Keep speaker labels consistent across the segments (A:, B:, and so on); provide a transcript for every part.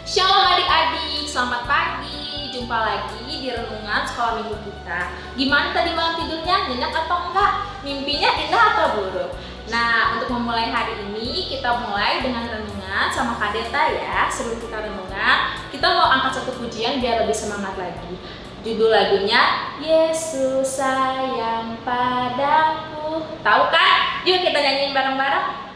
A: Shalom adik-adik, selamat pagi. Jumpa lagi di renungan sekolah minggu kita. Gimana tadi malam tidurnya? Nyenyak atau enggak? Mimpinya indah atau buruk? Nah, untuk memulai hari ini kita mulai dengan renungan sama Kak Deta ya. Sebelum kita renungan, kita mau angkat satu pujian biar lebih semangat lagi. Judul lagunya Yesus sayang padaku. Tahu kan? Yuk kita nyanyiin bareng-bareng.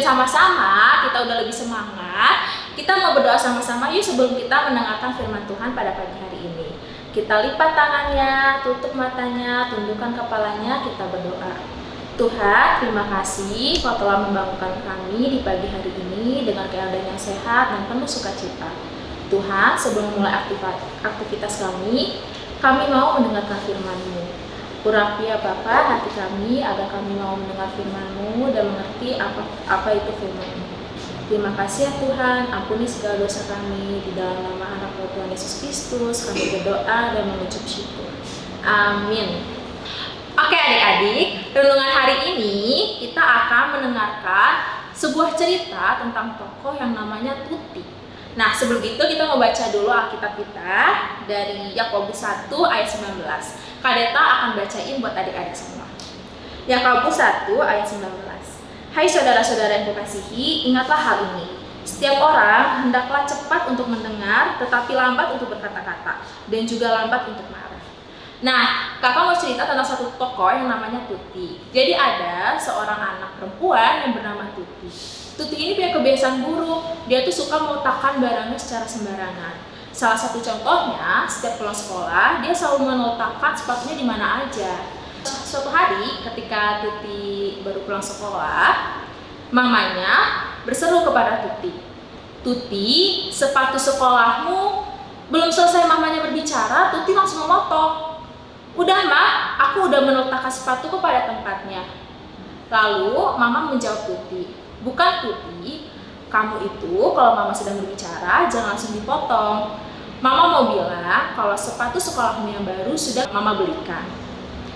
A: Sama-sama, kita udah lebih semangat. Kita mau berdoa sama-sama yuk sebelum kita mendengarkan firman Tuhan pada pagi hari ini. Kita lipat tangannya, tutup matanya, tundukkan kepalanya, kita berdoa. Tuhan, terima kasih Kau telah membangunkan kami di pagi hari ini dengan keadaan yang sehat dan penuh sukacita. Tuhan, sebelum mulai aktivitas kami mau mendengarkan firman-Mu. Urapi ya Bapa hati kami agar kami mau mendengar firman-Mu dan mengerti apa itu firman-Mu. Terima kasih ya Tuhan, ampuni segala dosa kami. Di dalam nama anak-Mu Tuhan Yesus Kristus kami berdoa dan mengucap syukur. Amin. Oke adik-adik, renungan hari ini kita akan mendengarkan sebuah cerita tentang tokoh yang namanya Tuti. Nah, sebelum itu kita mau baca dulu Alkitab kita dari Yakobus 1 ayat 19. Kak Deta akan bacain buat adik-adik semua. Yakobus 1 ayat 19. Hai saudara-saudara yang kukasihi, ingatlah hal ini. Setiap orang hendaklah cepat untuk mendengar, tetapi lambat untuk berkata-kata, dan juga lambat untuk marah. Nah, kakak mau cerita tentang satu tokoh yang namanya Tuti. Jadi ada seorang anak perempuan yang bernama Tuti. Tuti ini punya kebiasaan buruk, dia tuh suka meletakkan barangnya secara sembarangan. Salah satu contohnya, setiap pulang sekolah, dia selalu meletakkan sepatunya di mana aja. Suatu hari, ketika Tuti baru pulang sekolah, mamanya berseru kepada Tuti, "Tuti, sepatu sekolahmu." Belum selesai mamanya berbicara, Tuti langsung memotong. "Udah Mak, aku udah meletakkan sepatuku pada tempatnya." Lalu mama menjawab Tuti, "Bukan Tuti, kamu itu kalau mama sedang berbicara jangan langsung dipotong. Mama mau bilang kalau sepatu sekolahmu yang baru sudah mama belikan."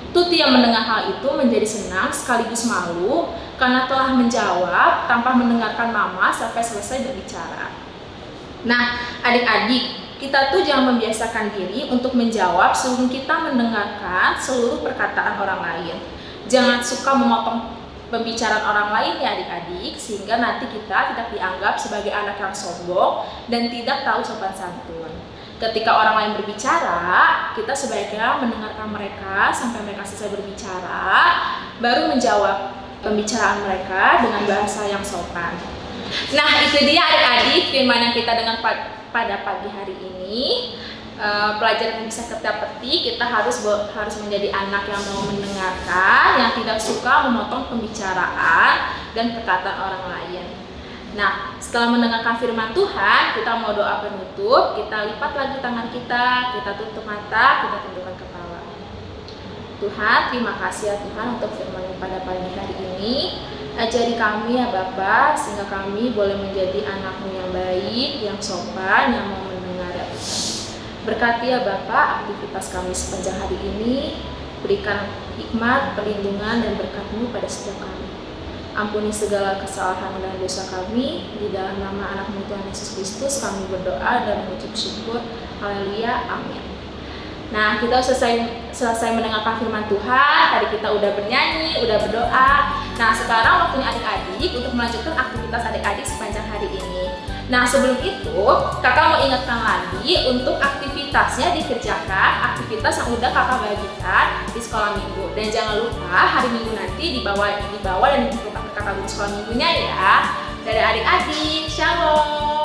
A: Tuti yang mendengar hal itu menjadi senang sekaligus malu karena telah menjawab tanpa mendengarkan mama sampai selesai berbicara. Nah, adik-adik, kita tuh jangan membiasakan diri untuk menjawab sebelum kita mendengarkan seluruh perkataan orang lain. Jangan suka memotong pembicaraan orang lain ya adik-adik, sehingga nanti kita tidak dianggap sebagai anak yang sombong dan tidak tahu sopan santun. Ketika orang lain berbicara, kita sebaiknya mendengarkan mereka sampai mereka selesai berbicara, baru menjawab pembicaraan mereka dengan bahasa yang sopan. Nah, itu dia adik-adik firman yang kita dengar pada pagi hari ini. Pelajaran yang bisa kita petik, kita harus menjadi anak yang mau mendengarkan, yang tidak suka memotong pembicaraan dan perkataan orang lain. Nah, setelah mendengarkan firman Tuhan, kita mau doa penutup, kita lipat lagi tangan kita tutup mata, kita tundukkan kepala. Tuhan, terima kasih ya Tuhan untuk firman pada pagi hari ini. Ajari kami ya Bapa, sehingga kami boleh menjadi anak-Mu yang baik, yang sopan, yang mau mendengar ya Tuhan. Berkati ya Bapak aktivitas kami sepanjang hari ini, berikan hikmat, perlindungan, dan berkat-Mu pada setiap kami. Ampuni segala kesalahan dan dosa kami, di dalam nama anak-Mu Tuhan Yesus Kristus kami berdoa dan mengucap syukur. Haleluya, amin. Nah, kita selesai mendengarkan firman Tuhan. Tadi kita udah bernyanyi, udah berdoa. Nah, sekarang waktunya adik-adik untuk melanjutkan aktivitas adik-adik sepanjang hari ini. Nah, sebelum itu, kakak mau ingatkan lagi untuk aktivitasnya dikerjakan, aktivitas yang udah kakak bagikan di sekolah minggu. Dan jangan lupa hari minggu nanti dibawa dan dikirimkan ke kakak guru sekolah minggunya ya. Dari adik-adik, shalom.